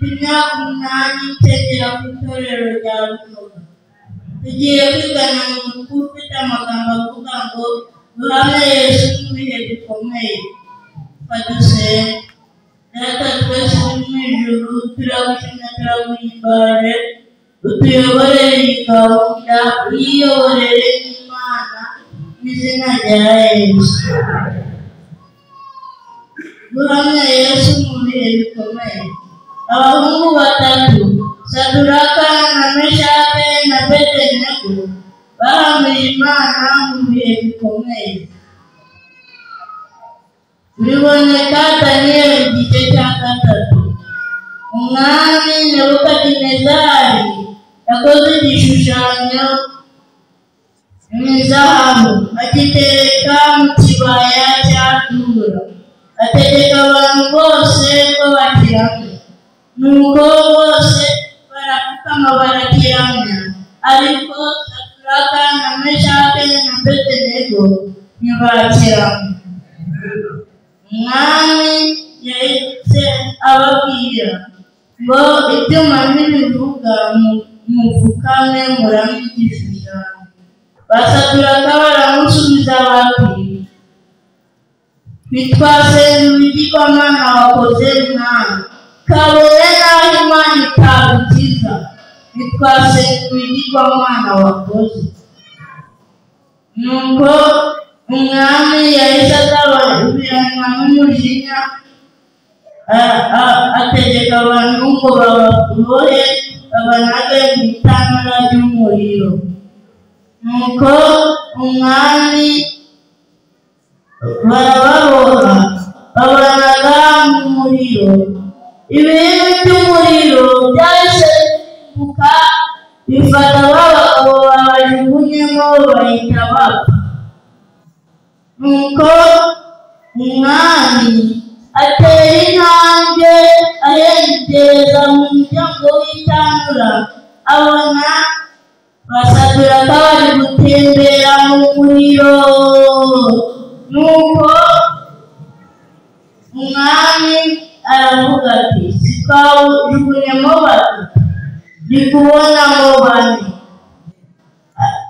imyaka 8 tegera ku itorero rya Runoga. Tugiye kwigana mu ufite amagambo avuga ngo duhamye Yesu mu bihe bikomeye. Padusenge. Data twese uri mu ijuru, turagushimira turaguhimbaje, utuyoborere iyi gahunda, uyiyoborere n'Imana mu izina rya Yesu. Duhamye Yesu mu bihe bikomeye. Abahungu batatu, Saduraka na Meshake na Bedenego, bahamije Imana mu bihe bikomeye. Biboneka Daniyeli igice cya 3. Umwami Nebukadinezari yakoze igishushanyo mw'izahabu, agitereka mu kibaya cya Dura. Ategeka abantu bose ko bakiramya. Nuko bose barapfukama barakiramya, ariko Saduraka na Meshake na Bedenego ntibakiramya. Umwami yahise ababwira ngo ibyuma ntibivuga mupfukame muramye igishushanyo. Basaduraka baramusubiza bati ntitwasenga ibigirwamana wakoze Mwami, kabone n'aho Imana itagukiza, ntitwasenga ibigirwamana wakoze. Nuko umwami yahise agabiranwa n'umujinya, ategeka abantu ngo bababohe babanage mu itanura ry'umuriro. Nuko umwami barababoha babanaga mu muriro. Ibihimbi by'umuriro byahise bisimbuka bifata babagabo babajugunyemo bahita bapfa. Nuko umwami atera intambwe ayegereza mu muryango w'itanura, abona Basaduraka bari gutembera mu muriro. Nuko umwami aravuga ati sitwawujugunyemo batatu, ndi kubonamo 4.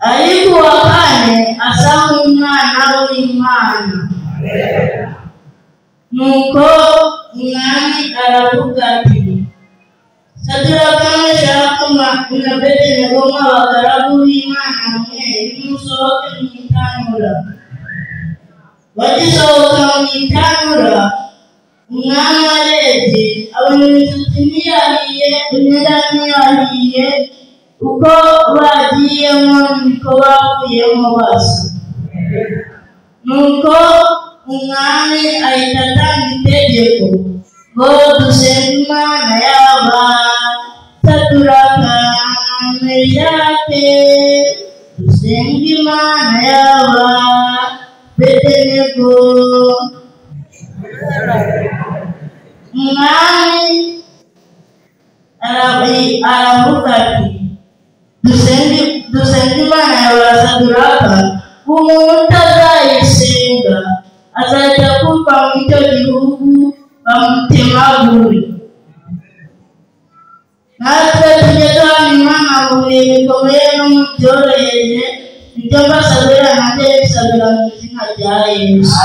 Ariko uwa 4 asa nk'umwana w'Imana. Nuko umwami aravuga ati Saduraka Meshake na Bedenego abagaragu b'Imana mwe, nimusohoke mu itanura. Bagisohoka mu itanura, umwami arebye abona imisatsi ntiyahiye, imyenda ntiyahiye, uko bagiyemo niko bavuyemo basa. Nuko umwami ahita atanga itegeko ngo dusenge Imana y'aba Saduraka na Meshake, dusenge Imana y'aba Bedenego. Umwami aravuga ati dusenge Imana y'aba Saduraka, umuntu utazayisenga azajya kuva mu icyo gihugu bamutemagure. Natwe tujye duhamya Imana mu bihe bikomeye no mu byoroheje, ibyo mbasabira nanjye bisabira mu izina rya Yesu.